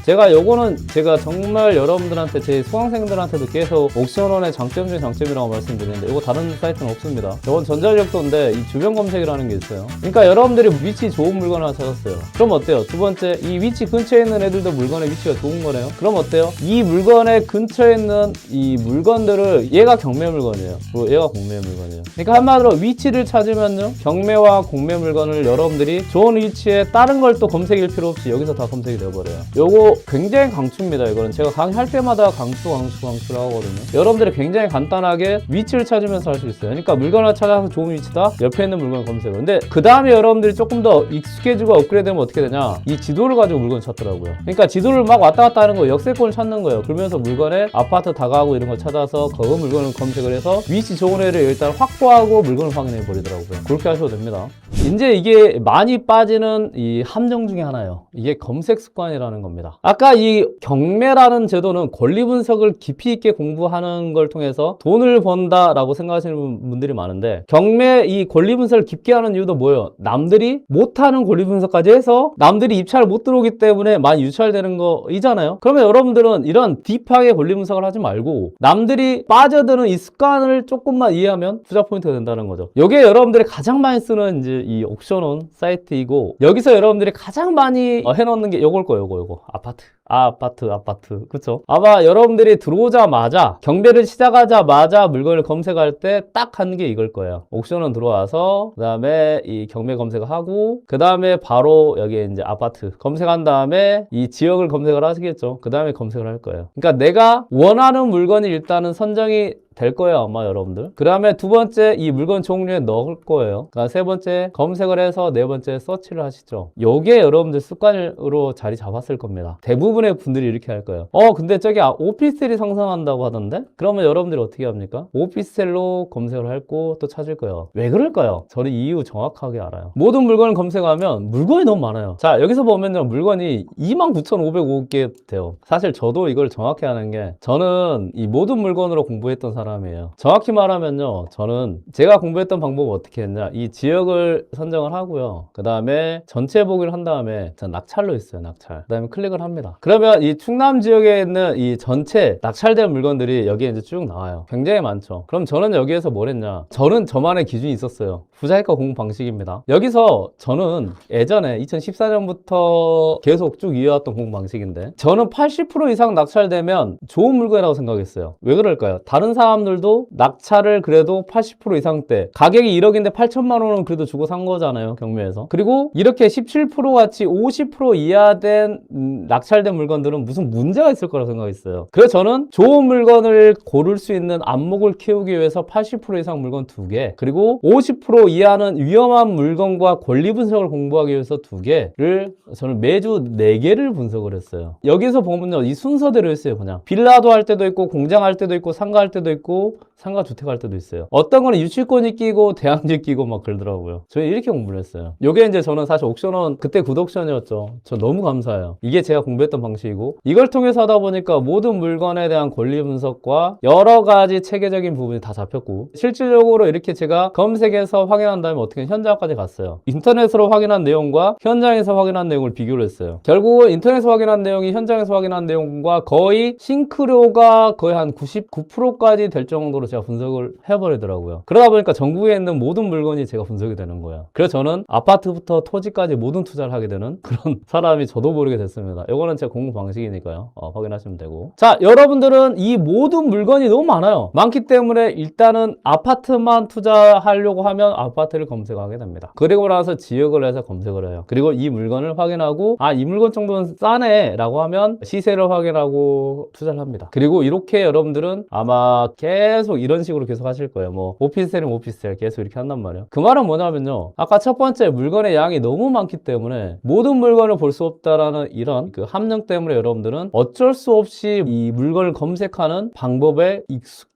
제가 요거는 제가 정말 여러분들한테 제 수강생들한테도 계속 옥션원의 장점 중에 장점이라고 말씀드리는데 이거 다른 사이트는 없습니다. 이건 전자력도인데 이 주변 검색이라는 게 있어요. 그러니까 여러분들이 위치 좋은 물건 하나 찾았어요. 그럼 어때요? 두 번째, 이 위치 근처에 있는 애들도 물건의 위치가 좋은 거네요. 그럼 어때요? 이 물건의 근처에 있는 이 물건들을 얘가 경매 물건이에요. 그리고 얘가 공매 물건이에요. 그러니까 한마디로 위치를 찾으면요, 경매와 공매 물건을 여러분들이 좋은 위치에 다른 걸 또 검색일 필요 없이 여기서 다 검색이 되어버려요. 요거 굉장히 강추입니다. 이거는 제가 강의할 때마다 강추를 하거든요. 여러분들이 굉장히 간단하게 위치를 찾으면서 할 수 있어요. 그러니까 물건을 찾아서 좋은 위치다, 옆에 있는 물건 검색을. 근데 그 다음에 여러분들이 조금 더 익숙해지고 업그레이드되면 어떻게 되냐, 이 지도를 가지고 물건을 찾더라고요. 그러니까 지도를 막 왔다 갔다 하는 거예요. 역세권을 찾는 거예요. 그러면서 물건에 아파트 다가가고 이런 걸 찾아서 그 물건을 검색을 해서 위치 좋은 애를 일단 확보하고 물건을 확인해 버리더라고요. 그렇게 하셔도 됩니다. 이제 이게 많이 빠지는 이 함정 중에 하나예요. 이게 검색 습관이라는 겁니다. 아까 이 경매라는 제도는 권리 분석을 깊이 있게 공부하는 걸 통해서 돈을 번다라고 생각하시는 분들이 많은데, 경매 이 권리 분석을 깊게 하는 이유도 뭐예요? 남들이 못하는 권리 분석까지 해서 남들이 입찰을 못 들어오기 때문에 많이 유찰되는 거이잖아요. 그러면 여러분들은 이런 딥하게 권리 분석을 하지 말고 남들이 빠져드는 이 습관을 조금만 이해하면 투자 포인트가 된다는 거죠. 이게 여러분들이 가장 많이 쓰는 이제 이 옥션원 사이트이고, 여기서 여러분들이 가장 많이 해놓는 게 요걸 거예요. 요거 아파트. 그쵸? 아마 여러분들이 들어오자마자, 경매를 시작하자마자 물건을 검색할 때 딱 하는 게 이걸 거예요. 옥션원 들어와서 그 다음에 이 경매 검색을 하고, 그 다음에 바로 여기에 이제 아파트 검색한 다음에 이 지역을 검색을 하시겠죠. 그 다음에 검색을 할 거예요. 그러니까 내가 원하는 물건이 일단은 선정이 될 거예요, 아마 여러분들. 그 다음에 두 번째, 이 물건 종류에 넣을 거예요. 그러니까 세 번째, 검색을 해서 네 번째, 서치를 하시죠. 요게 여러분들 습관으로 자리 잡았을 겁니다. 대부분의 분들이 이렇게 할 거예요. 근데 저기 오피스텔이 상승한다고 하던데? 그러면 여러분들이 어떻게 합니까? 오피스텔로 검색을 하고 또 찾을 거예요. 왜 그럴까요? 저는 이유 정확하게 알아요. 모든 물건을 검색하면 물건이 너무 많아요. 자, 여기서 보면요, 물건이 29,505개 돼요. 사실 저도 이걸 정확히 하는 게, 저는 이 모든 물건으로 공부했던 사람이에요. 정확히 말하면요, 저는 제가 공부했던 방법은 어떻게 했냐, 이 지역을 선정을 하고요, 그 다음에 전체 보기를 한 다음에 전 낙찰로 있어요. 낙찰. 그 다음에 클릭을 합니다. 그러면 이 충남 지역에 있는 이 전체 낙찰된 물건들이 여기에 이제 쭉 나와요. 굉장히 많죠. 그럼 저는 여기에서 뭘 했냐, 저는 저만의 기준이 있었어요. 부자이과 공부 방식입니다. 여기서 저는 예전에 2014년부터 계속 쭉 이어왔던 공부 방식인데, 저는 80% 이상 낙찰되면 좋은 물건이라고 생각했어요. 왜 그럴까요? 다른 사람들도 낙찰을 그래도 80% 이상대, 가격이 1억인데 8천만 원은 그래도 주고 산 거잖아요, 경매에서. 그리고 이렇게 17% 같이 50% 이하 된 낙찰된 물건들은 무슨 문제가 있을 거라고 생각했어요. 그래서 저는 좋은 물건을 고를 수 있는 안목을 키우기 위해서 80% 이상 물건 2개, 그리고 50% 이하는 위험한 물건과 권리 분석을 공부하기 위해서 2개를 저는 매주 4개를 분석을 했어요. 여기서 보면요, 이 순서대로 했어요. 그냥 빌라도 할 때도 있고, 공장할 때도 있고, 상가할 때도 있고, 상가 주택 할 때도 있어요. 어떤 거는 유치권이 끼고 대항지 끼고 막 그러더라고요. 저는 이렇게 공부를 했어요. 요게 이제 저는 사실 옥션원 그때 굿옥션이었죠. 저 너무 감사해요. 이게 제가 공부했던 방식이고, 이걸 통해서 하다 보니까 모든 물건에 대한 권리 분석과 여러 가지 체계적인 부분이 다 잡혔고, 실질적으로 이렇게 제가 검색해서 확인한 다음에 어떻게 현장까지 갔어요. 인터넷으로 확인한 내용과 현장에서 확인한 내용을 비교를 했어요. 결국은 인터넷에서 확인한 내용이 현장에서 확인한 내용과 거의 싱크로가 거의 한 99%까지 될 정도로 제가 분석을 해버리더라고요. 그러다 보니까 전국에 있는 모든 물건이 제가 분석이 되는 거예요. 그래서 저는 아파트부터 토지까지 모든 투자를 하게 되는 그런 사람이 저도 모르게 됐습니다. 이거는 제 공부 방식이니까요. 확인하시면 되고. 자, 여러분들은 이 모든 물건이 너무 많아요. 많기 때문에 일단은 아파트만 투자하려고 하면 아파트를 검색하게 됩니다. 그리고 나서 지역을 해서 검색을 해요. 그리고 이 물건을 확인하고, 이 물건 정도는 싸네 라고 하면 시세를 확인하고 투자를 합니다. 그리고 이렇게 여러분들은 아마 계속 이런 식으로 계속 하실 거예요. 뭐 오피스텔이면 오피스텔 계속 이렇게 한단 말이에요. 그 말은 뭐냐면요, 아까 첫 번째 물건의 양이 너무 많기 때문에 모든 물건을 볼 수 없다라는 이런 그 함정 때문에 여러분들은 어쩔 수 없이 이 물건을 검색하는 방법에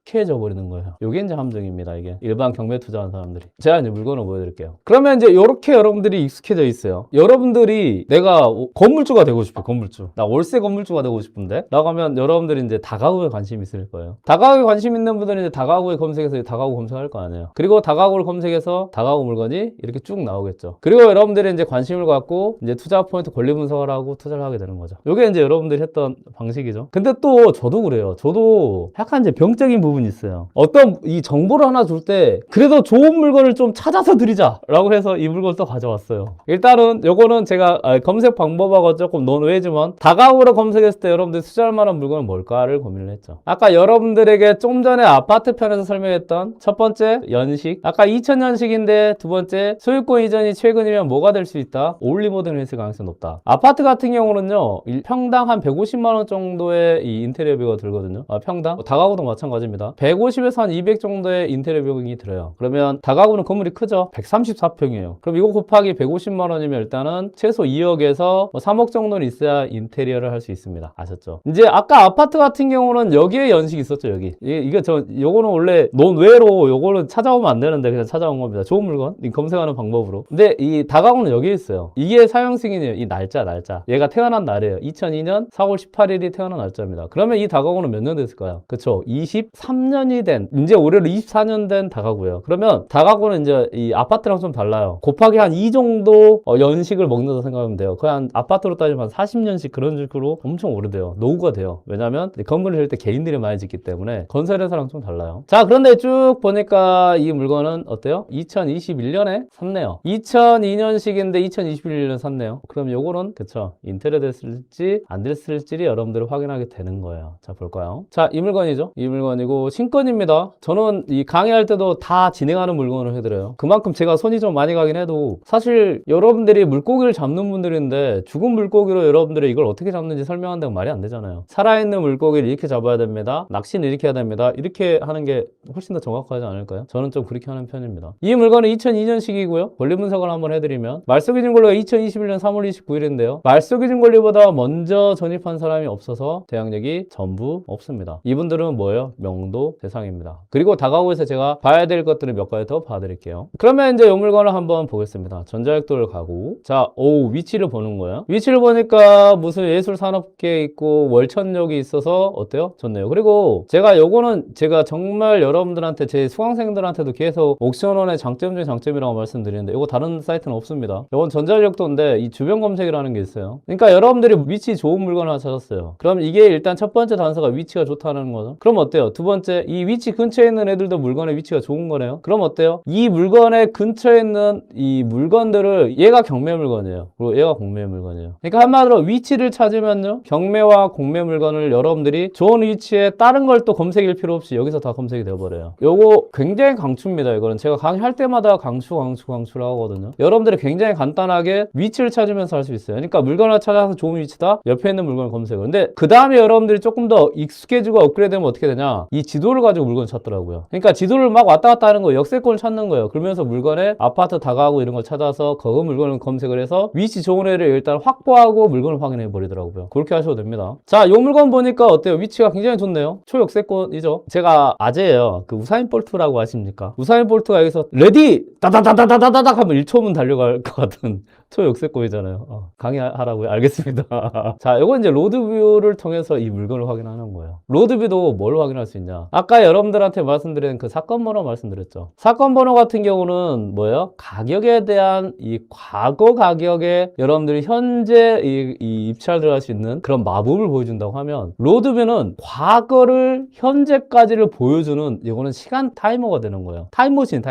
익숙해져 버리는 거예요. 요게 이제 함정입니다. 이게 일반 경매 투자하는 사람들이. 제가 이제 물건을 보여드릴게요. 그러면 이제 이렇게 여러분들이 익숙해져 있어요. 여러분들이 내가 건물주가 되고 싶어. 건물주. 나 월세 건물주가 되고 싶은데 라고 하면 여러분들이 이제 다가구에 관심이 있을 거예요. 다가구에 관심 있는 분들은 이제 다가구에 검색해서 다가구 검색할 거 아니에요. 그리고 다가구를 검색해서 다가구 물건이 이렇게 쭉 나오겠죠. 그리고 여러분들이 이제 관심을 갖고 이제 투자 포인트 권리 분석을 하고 투자를 하게 되는 거죠. 요게 이제 여러분들이 했던 방식이죠. 근데 또 저도 그래요. 저도 약간 이제 병적인 부분이 있어요. 어떤 이 정보를 하나 줄 때 그래도 좋은 물건을 좀 찾아서 드리자 라고 해서 이 물건을 또 가져왔어요. 일단은 요거는 제가 검색 방법하고 조금 논외지만 다가구로 검색했을 때 여러분들이 투자할 만한 물건은 뭘까를 고민을 했죠. 아까 여러분들에게 좀 전에 아파트 편에서 설명했던 첫 번째 연식, 아까 2000년식인데 두 번째 소유권 이전이 최근이면 뭐가 될 수 있다? 올리모델을 했을 가능성이 높다. 아파트 같은 경우는요, 평당 한 150만 원 정도의 이 인테리어 비용가 들거든요. 평당? 다가구도 마찬가지입니다. 150에서 한 200 정도의 인테리어 비용이 들어요. 그러면 다가구는 건물이 크죠? 134평이에요. 그럼 이거 곱하기 150만 원이면 일단은 최소 2억에서 3억 정도는 있어야 인테리어를 할 수 있습니다. 아셨죠? 이제 아까 아파트 같은 경우는 여기에 연식이 있었죠, 여기. 요거는 원래 논외로 요거는 찾아오면 안 되는데 그냥 찾아온 겁니다. 좋은 물건 검색하는 방법으로. 근데 이 다가구는 여기에 있어요. 이게 사용 승인이에요. 이 날짜. 얘가 태어난 날이에요. 2002년 4월 18일이 태어난 날짜입니다. 그러면 이 다가구는 몇 년 됐을까요? 그쵸? 23년이 된, 이제 올해로 24년 된 다가구예요. 그러면 다가구는 이제 이 아파트랑 좀 달라요. 곱하기 한 이 정도 연식을 먹는다 생각하면 돼요. 거의 한 아파트로 따지면 한 40년씩 그런 식으로 엄청 오래돼요. 노후가 돼요. 왜냐면 건물을 질 때 개인들이 많이 짓기 때문에 건설회사랑 좀 달라요. 자, 그런데 쭉 보니까 이 물건은 어때요? 2021년에 샀네요. 2002년식인데 2021년 샀네요. 그럼 요거는 그쵸? 인테리어 됐을지 안 됐을지 여러분들이 확인하게 되는 거예요. 자, 볼까요? 자, 이 물건이죠. 이 물건이고 신건입니다. 저는 이 강의할 때도 다 진행하는 물건을 해드려요. 그만큼 제가 손이 좀 많이 가긴 해도 사실 여러분들이 물고기를 잡는 분들인데 죽은 물고기로 여러분들이 이걸 어떻게 잡는지 설명한다고 말이 안 되잖아요. 살아있는 물고기를 이렇게 잡아야 됩니다. 낚시는 이렇게 해야 됩니다. 이렇게 하는 게 훨씬 더 정확하지 않을까요? 저는 좀 그렇게 하는 편입니다. 이 물건은 2002년식이고요. 권리 분석을 한번 해드리면 말소기준 권리가 2021년 3월 29일인데요. 말소기준 권리보다 먼저 전입한 사람이 없어서 대항력이 전부 없습니다. 이분들은 뭐예요? 명도 대상입니다. 그리고 다가구에서 제가 봐야 될 것들을 몇 가지 더 봐드릴게요. 그러면 이제 이 물건을 한번 보겠습니다. 전자역도를 가고 자, 위치를 보는 거예요. 위치를 보니까 무슨 예술산업계에 있고 월천역이 있어서 어때요? 좋네요. 그리고 요거는 제가 정말 여러분들한테 제 수강생들한테도 계속 옥션원의 장점 중에 장점이라고 말씀드리는데 이거 다른 사이트는 없습니다. 이건 전자역도인데 이 주변 검색이라는 게 있어요. 그러니까 여러분들이 위치 좋은 물건을 하나 찾았어요. 그럼 이게 일단 첫 번째 단서가 위치가 좋다는 거죠. 그럼 어때요? 두 번째, 이 위치 근처에 있는 애들도 물건의 위치가 좋은 거네요. 그럼 어때요? 이 물건의 근처에 있는 이 물건들을 얘가 경매 물건이에요. 그리고 얘가 공매 물건이에요. 그러니까 한마디로 위치를 찾으면요, 경매와 공매 물건을 여러분들이 좋은 위치에 다른 걸 또 검색일 필요 없이 여기서 다 검색이 되어버려요. 요거 굉장히 강추입니다. 이거는 제가 강의할 때마다 강추를 하거든요. 여러분들이 굉장히 간단하게 위치를 찾으면서 할 수 있어요. 그러니까 물건을 찾아서 좋은 위치다, 옆에 있는 물건을 검색을. 근데 그 다음에 여러분들이 조금 더 익숙해지고 업그레이드 되면 어떻게 되냐, 이 지도를 가지고 물건을 찾더라고요. 그러니까 지도를 막 왔다 갔다 하는 거예요. 역세권을 찾는 거예요. 그러면서 물건에 아파트 다가구 이런 걸 찾아서 그 물건을 검색을 해서 위치 좋은 애를 일단 확보하고 물건을 확인해 버리더라고요. 그렇게 하셔도 됩니다. 자, 요 물건 보니까 어때요? 위치가 굉장히 좋네요. 초역세권이죠. 제가 아재예요. 그 우사인 볼트라고 아십니까? 우사인 볼트가 여기서 레디 다다다다다다닥 하면 1초면 달려갈 것 같은 초역세권이잖아요. 강의하라고요? 알겠습니다. 자, 요건 이제 로드뷰를 통해서 이 물건을 확인하는 거예요. 로드뷰도 뭘 확인할 수 있냐? 아까 여러분들한테 말씀드린 그 사건 번호 말씀드렸죠. 사건 번호 같은 경우는 뭐예요? 가격에 대한 이 과거 가격에 여러분들이 현재 이 입찰을 할 수 있는 그런 마법을 보여준다고 하면, 로드뷰는 과거를 현재까지를 보여주는, 이거는 시간 타이머가 되는 거예요. 타임머신.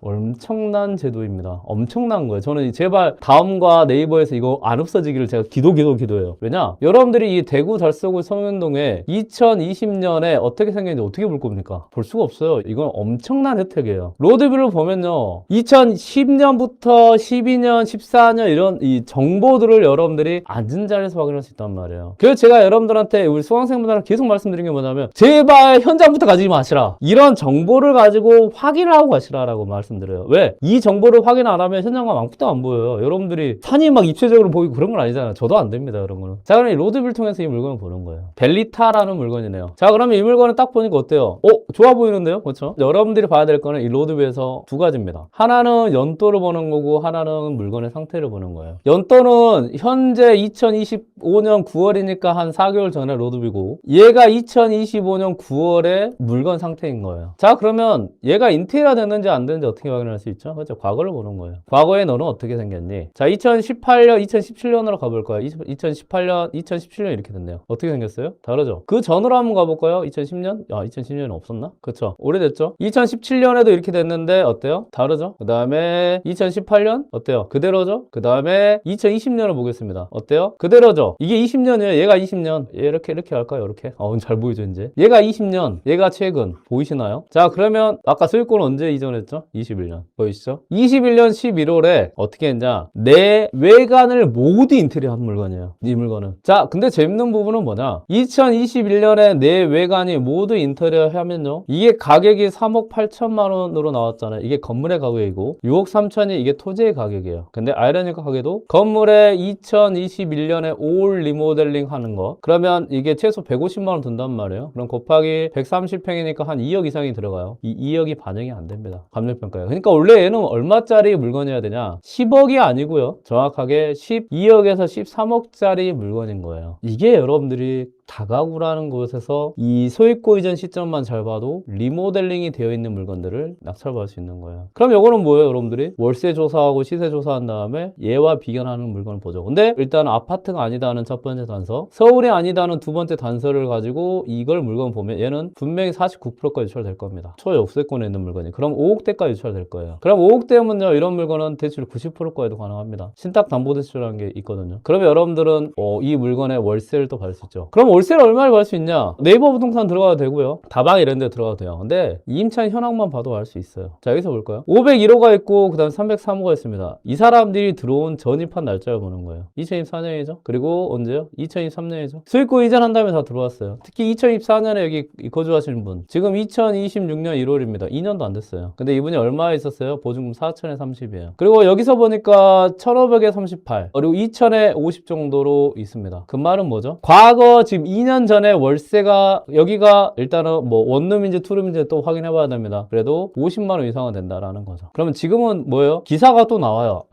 엄청난 제도입니다. 엄청난 거예요. 저는 제발 다음과 네이버에서 이거 안 없어지기를 제가 기도해요. 왜냐? 여러분들이 이 대구 달서구 성현동에 2020년에 어떻게 생겼는지 어떻게 볼 겁니까? 볼 수가 없어요. 이건 엄청난 혜택이에요. 로드뷰를 보면요, 2010년부터 12년, 14년 이런 이 정보들을 여러분들이 앉은 자리에서 확인할 수 있단 말이에요. 그래서 제가 여러분들한테, 우리 수강생분들한테 계속 말씀드린 게 뭐냐면, 제발 현장부터 가지지 마시라. 이런 정보를 가지고 확인을 하고 가시라라고 말씀드려요. 왜? 이 정보를 확인 안 하면 현장감 아무것도 안 보여요. 여러분들 여러분들이 산이 막 입체적으로 보이고 그런 건 아니잖아요. 저도 안 됩니다, 그런 거는. 자, 그럼 이 로드뷰를 통해서 이 물건을 보는 거예요. 벨리타라는 물건이네요. 자, 그러면 이 물건을 딱 보니까 어때요? 좋아 보이는데요? 그렇죠? 여러분들이 봐야 될 거는 이 로드뷰에서 두 가지입니다. 하나는 연도를 보는 거고, 하나는 물건의 상태를 보는 거예요. 연도는 현재 2025년 9월이니까 한 4개월 전에 로드뷰고, 얘가 2025년 9월에 물건 상태인 거예요. 자, 그러면 얘가 인테리어 됐는지 안 됐는지 어떻게 확인할 수 있죠? 그렇죠? 과거를 보는 거예요. 과거에 너는 어떻게 생겼니? 자, 2018년, 2017년으로 가볼 거예요. 2018년, 2017년 이렇게 됐네요. 어떻게 생겼어요? 다르죠? 그 전으로 한번 가볼까요? 2010년? 2010년은 없었나? 그쵸? 오래됐죠? 2017년에도 이렇게 됐는데 어때요? 다르죠? 그 다음에 2018년? 어때요? 그대로죠? 그 다음에 2020년을 보겠습니다. 어때요? 그대로죠? 이게 20년이에요. 얘가 20년. 이렇게 할까요? 이렇게? 잘 보이죠, 이제? 얘가 20년. 얘가 최근. 보이시나요? 자, 그러면 아까 소유권 언제 이전했죠? 21년. 보이시죠? 21년 11월에 어떻게 했냐? 내 외관을 모두 인테리어 한 물건이에요. 이 물건은. 자, 근데 재밌는 부분은 뭐냐? 2021년에 내 외관이 모두 인테리어 하면요. 이게 가격이 3억 8천만 원으로 나왔잖아요. 이게 건물의 가격이고 6억 3천이 이게 토지의 가격이에요. 근데 아이러니컬하게도 건물에 2021년에 올 리모델링 하는 거 그러면 이게 최소 150만 원 든단 말이에요. 그럼 곱하기 130평이니까 한 2억 이상이 들어가요. 이 2억이 반영이 안 됩니다. 감정평가에. 그러니까 원래 얘는 얼마짜리 물건이어야 되냐? 10억이 아니고요. 정확하게 12억에서 13억짜리 물건인 거예요. 이게 여러분들이 다가구라는 곳에서 이 소유권 이전 시점만 잘 봐도 리모델링이 되어 있는 물건들을 낙찰받을 수 있는 거예요. 그럼 이거는 뭐예요, 여러분들이? 월세 조사하고 시세 조사한 다음에 얘와 비교하는 물건을 보죠. 근데 일단 아파트가 아니다는 첫 번째 단서, 서울이 아니다는 두 번째 단서를 가지고 이걸 물건 보면 얘는 분명히 49%까지 유찰될 겁니다. 초역세권에 있는 물건이. 그럼 5억대까지 유찰될 거예요. 그럼 5억대면요, 이런 물건은 대출 90%까지도 가능합니다. 신탁담보대출이라는 게 있거든요. 그러면 여러분들은 이 물건의 월세를 또 받을 수 있죠. 그럼 월세를 얼마를 받을 수 있냐? 네이버 부동산 들어가도 되고요. 다방 이런 데 들어가도 돼요. 근데 이임차 현황만 봐도 알 수 있어요. 자, 여기서 볼까요? 501호가 있고 그 다음 303호가 있습니다. 이 사람들이 들어온 전입한 날짜를 보는 거예요. 2024년이죠. 그리고 언제요? 2023년이죠. 수익권 이전한 다음에 다 들어왔어요. 특히 2024년에 여기 거주하시는 분. 지금 2026년 1월입니다. 2년도 안 됐어요. 근데 이분이 얼마에 있었어요? 보증금 4천에 30이에요. 그리고 여기서 보니까 1,500에 38 그리고 2천에 50 정도로 있습니다. 그 말은 뭐죠? 과거 지금 2년 전에 월세가 여기가 일단은 뭐 원룸인지 투룸인지 또 확인해 봐야 됩니다. 그래도 50만 원 이상은 된다라는 거죠. 그러면 지금은 뭐예요? 기사가 또 나와요.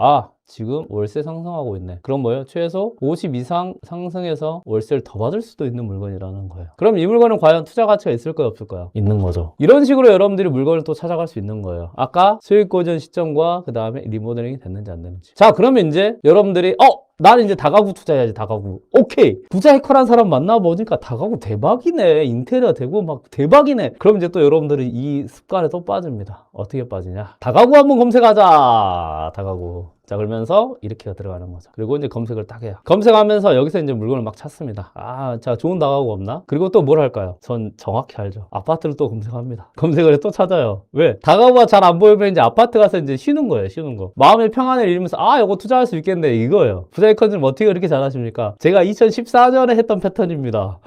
지금 월세 상승하고 있네. 그럼 뭐예요? 최소 50 이상 상승해서 월세를 더 받을 수도 있는 물건이라는 거예요. 그럼 이 물건은 과연 투자 가치가 있을까요? 없을까요? 있는 거죠. 이런 식으로 여러분들이 물건을 또 찾아갈 수 있는 거예요. 아까 수익 고전 시점과 그 다음에 리모델링이 됐는지 안 됐는지. 자, 그러면 이제 여러분들이 나는 이제 다가구 투자해야지. 다가구. 오케이. 부자 해커란 사람 만나보니까 다가구 대박이네. 인테리어 되고 막 대박이네. 그럼 이제 또 여러분들이 이 습관에 또 빠집니다. 어떻게 빠지냐? 다가구 한번 검색하자. 다가구. 자, 그러면서 이렇게 들어가는 거죠. 그리고 이제 검색을 딱 해요. 검색하면서 여기서 이제 물건을 막 찾습니다. 자, 좋은 다가구 없나? 그리고 또 뭘 할까요? 전 정확히 알죠. 아파트를 또 검색합니다. 검색을 해 또 찾아요. 왜? 다가구가 잘 안 보이면 이제 아파트 가서 이제 쉬는 거예요. 쉬는 거. 마음의 평안을 잃으면서 이거 투자할 수 있겠네. 이거예요. 부자 해커님 어떻게 그렇게 잘하십니까? 제가 2014년에 했던 패턴입니다.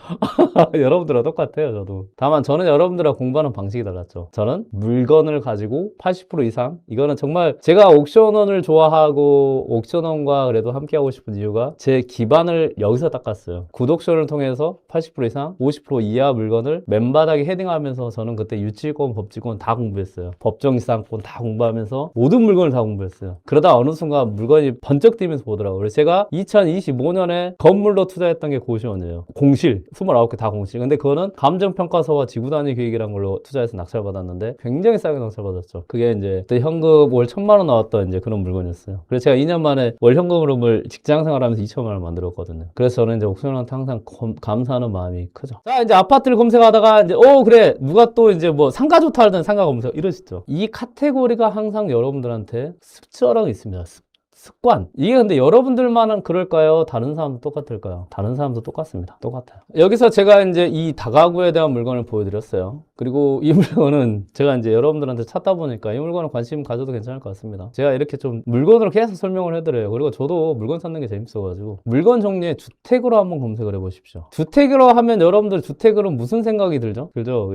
여러분들과 똑같아요, 저도. 다만 저는 여러분들과 공부하는 방식이 달랐죠. 저는 물건을 가지고 80% 이상, 이거는 정말 제가 옥션원을 좋아하고 옥션원과 그래도 함께하고 싶은 이유가 제 기반을 여기서 닦았어요. 구독션을 통해서 80% 이상, 50% 이하 물건을 맨바닥에 헤딩하면서 저는 그때 유치권, 법치권 다 공부했어요. 법정이상권 다 공부하면서 모든 물건을 다 공부했어요. 그러다 어느 순간 물건이 번쩍 뛰면서 보더라고요. 그래서 제가 2025년에 건물로 투자했던 게 고시원이에요. 공실, 29개 다 공실. 근데 그거는 감정평가서와 지구단위 계획이라는 걸로 투자해서 낙찰받았는데 굉장히 싸게 낙찰받았죠. 그게 이제 그때 현금 월 1,000만 원 나왔던 이제 그런 물건이었어요. 그래서 제가 2년 만에 월 현금으로 직장 생활하면서 2천만 원을 만들었거든요. 그래서 저는 이제 옥션한테 항상 감사하는 마음이 크죠. 자, 이제 아파트를 검색하다가 이제 그래, 누가 또 이제 뭐 상가 좋다 하던 상가 검색 이러시죠. 이 카테고리가 항상 여러분들한테 습처럼 있습니다. 습관. 이게 근데 여러분들만은 그럴까요? 다른 사람도 똑같을까요? 다른 사람도 똑같습니다. 똑같아요. 여기서 제가 이제 이 다가구에 대한 물건을 보여드렸어요. 그리고 이 물건은 제가 이제 여러분들한테 찾다 보니까 이 물건은 관심 가져도 괜찮을 것 같습니다. 제가 이렇게 좀 물건으로 계속 설명을 해드려요. 그리고 저도 물건 찾는 게 재밌어가지고 물건 종류에 주택으로 한번 검색을 해보십시오. 주택으로 하면 여러분들 주택으로 무슨 생각이 들죠? 그죠?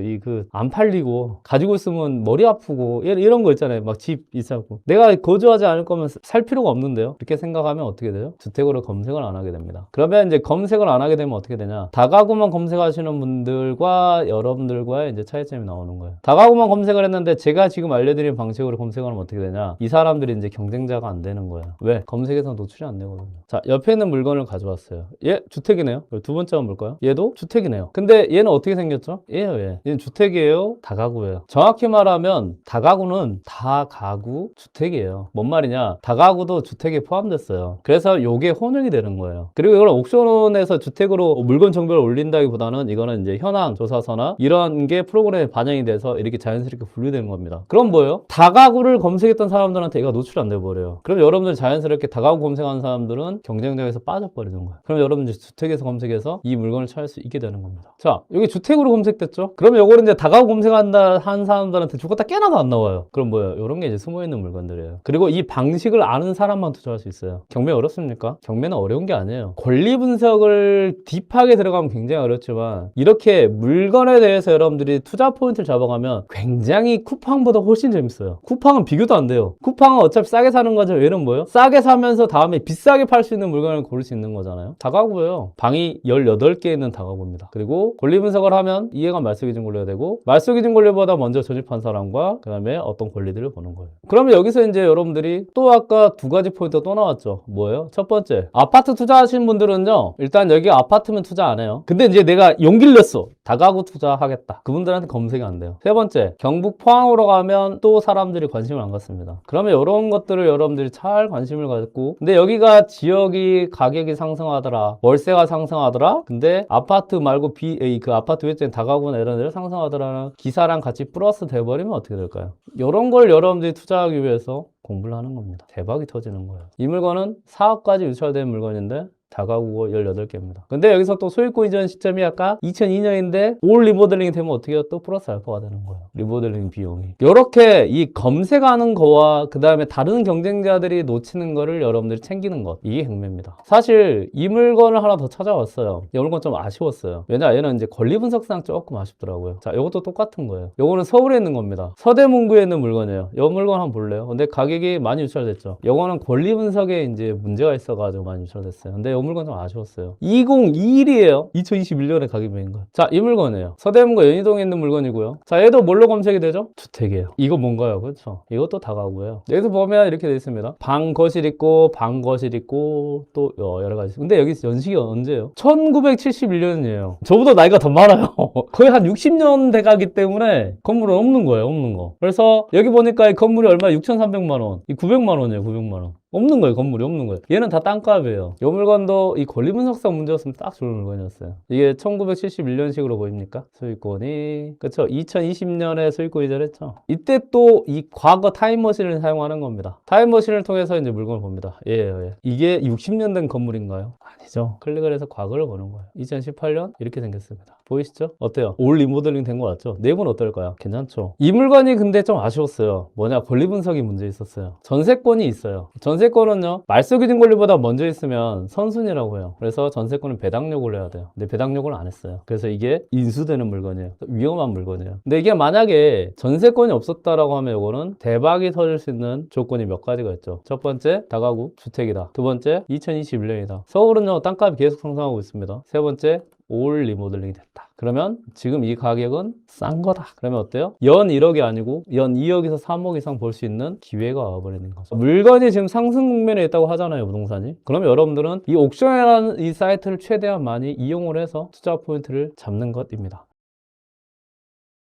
안 팔리고 가지고 있으면 머리 아프고 이런 거 있잖아요. 막 집 이사고 내가 거주하지 않을 거면 살 필요가 없는데요. 이렇게 생각하면 어떻게 돼요? 주택으로 검색을 안 하게 됩니다. 그러면 이제 검색을 안 하게 되면 어떻게 되냐? 다가구만 검색하시는 분들과 여러분들과의 이제 차이점이 나오는 거예요. 다가구만 검색을 했는데 제가 지금 알려드린 방식으로 검색을 하면 어떻게 되냐? 이 사람들이 이제 경쟁자가 안 되는 거예요. 왜? 검색에서 노출이 안 되거든요. 자, 옆에 있는 물건을 가져왔어요. 얘 주택이네요. 두 번째 한번 볼까요? 얘도 주택이네요. 근데 얘는 어떻게 생겼죠? 얘는 주택이에요? 다가구예요? 정확히 말하면 다가구는 다가구 주택이에요. 뭔 말이냐? 다가구도 주택에 포함됐어요. 그래서 요게 혼용이 되는 거예요. 그리고 이걸 옥션에서 주택으로 물건 정보를 올린다기보다는 이거는 이제 현황 조사서나 이런 게 프로그램에 반영이 돼서 이렇게 자연스럽게 분류되는 겁니다. 그럼 뭐예요? 다가구를 검색했던 사람들한테 얘가 노출이 안 돼버려요. 그럼 여러분들 자연스럽게 다가구 검색하는 사람들은 경쟁력에서 빠져버리는 거예요. 그럼 여러분들 주택에서 검색해서 이 물건을 찾을 수 있게 되는 겁니다. 자, 여기 주택으로 검색됐죠? 그럼 요거를 이제 다가구 검색한다 한 사람들한테 죽었다 깨나도 안 나와요. 그럼 뭐예요? 이런 게 이제 숨어있는 물건들이에요. 그리고 이 방식을 아는 사람만 투자할 수 있어요. 경매 어렵습니까? 경매는 어려운 게 아니에요. 권리 분석을 딥하게 들어가면 굉장히 어렵지만 이렇게 물건에 대해서 여러분들이 투자 포인트를 잡아가면 굉장히 쿠팡보다 훨씬 재밌어요. 쿠팡은 비교도 안 돼요. 쿠팡은 어차피 싸게 사는 거죠. 얘는 뭐예요? 싸게 사면서 다음에 비싸게 팔 수 있는 물건을 고를 수 있는 거잖아요. 다가구예요. 방이 18개 있는 다가구입니다. 그리고 권리 분석을 하면 이해관 말소기준 권리가 되고 말소기준 권리보다 먼저 조집한 사람과 그 다음에 어떤 권리들을 보는 거예요. 그러면 여기서 이제 여러분들이 또 아까 두 가지 포인트가 또 나왔죠. 뭐예요? 첫 번째, 아파트 투자하시는 분들은요, 일단 여기 아파트면 투자 안 해요. 근데 이제 내가 용기를 냈어. 다가구 투자하겠다. 그분들한테 검색이 안 돼요. 세 번째, 경북 포항으로 가면 또 사람들이 관심을 안 갖습니다. 그러면 이런 것들을 여러분들이 잘 관심을 갖고, 근데 여기가 지역이 가격이 상승하더라, 월세가 상승하더라, 근데 아파트 말고 그 아파트 외적인 다가구나 이런 데를 상승하더라는 기사랑 같이 플러스 돼버리면 어떻게 될까요? 이런 걸 여러분들이 투자하기 위해서 공부를 하는 겁니다. 대박이 터지는 거예요. 이 물건은 4억까지 유찰된 물건인데 다가구가 18개입니다. 근데 여기서 또 소유권 이전 시점이 아까 2002년인데 올 리모델링이 되면 어떻게 해요? 또 플러스 알파가 되는 거예요. 리모델링 비용이. 이렇게 이 검색하는 거와 그 다음에 다른 경쟁자들이 놓치는 거를 여러분들이 챙기는 것. 이게 경매입니다. 사실 이 물건을 하나 더 찾아왔어요. 이 물건 좀 아쉬웠어요. 왜냐 얘는 이제 권리 분석상 조금 아쉽더라고요. 자, 이것도 똑같은 거예요. 이거는 서울에 있는 겁니다. 서대문구에 있는 물건이에요. 이 물건 한번 볼래요? 근데 가격이 많이 유찰됐죠. 이거는 권리 분석에 이제 문제가 있어가지고 많이 유찰됐어요. 근데 이 물건 좀 아쉬웠어요. 2021이에요. 2021년에 가격이 매인 거예요. 자, 이 물건이에요. 서대문구 연희동에 있는 물건이고요. 자, 얘도 뭘로 검색이 되죠? 주택이에요. 이거 뭔가요? 그렇죠? 이것도 다가구예요. 여기서 보면 이렇게 되어 있습니다. 방, 거실 있고, 방, 거실 있고, 또 여러 가지. 근데 여기 연식이 언제예요? 1971년이에요. 저보다 나이가 더 많아요. 거의 한 60년대 가기 때문에 건물은 없는 거예요. 없는 거. 그래서 여기 보니까 이 건물이 얼마? 6,300만 원. 이 900만 원이에요. 900만 원. 없는 거예요. 건물이 없는 거예요. 얘는 다 땅값이에요. 이 물건도 이 권리 분석상 문제였으면 딱 좋은 물건이었어요. 이게 1971년식으로 보입니까? 소유권이 그쵸? 2020년에 소유권 이전했죠. 이때 또 이 과거 타임머신을 사용하는 겁니다. 타임머신을 통해서 이제 물건을 봅니다. 예. 이게 60년 된 건물인가요? 아니죠. 클릭을 해서 과거를 보는 거예요. 2018년 이렇게 생겼습니다. 보이시죠? 어때요? 올 리모델링 된 거 같죠? 내부는 어떨까요? 괜찮죠? 이 물건이 근데 좀 아쉬웠어요. 뭐냐? 권리 분석이 문제 있었어요. 전세권이 있어요. 전세권은요, 말소기준 권리보다 먼저 있으면 선순위라고 해요. 그래서 전세권은 배당 요구를 해야 돼요. 근데 배당 요구를 안 했어요. 그래서 이게 인수되는 물건이에요. 위험한 물건이에요. 근데 이게 만약에 전세권이 없었다라고 하면 이거는 대박이 터질 수 있는 조건이 몇 가지가 있죠. 첫 번째, 다가구 주택이다. 두 번째, 2021년이다. 서울은요, 땅값이 계속 상승하고 있습니다. 세 번째, 올 리모델링이 됐다. 그러면 지금 이 가격은 싼 거다. 그러면 어때요? 연 1억이 아니고 연 2억에서 3억 이상 벌 수 있는 기회가 와버리는 거죠. 물건이 지금 상승 국면에 있다고 하잖아요, 부동산이. 그러면 여러분들은 이 옥션이라는 이 사이트를 최대한 많이 이용을 해서 투자 포인트를 잡는 것입니다.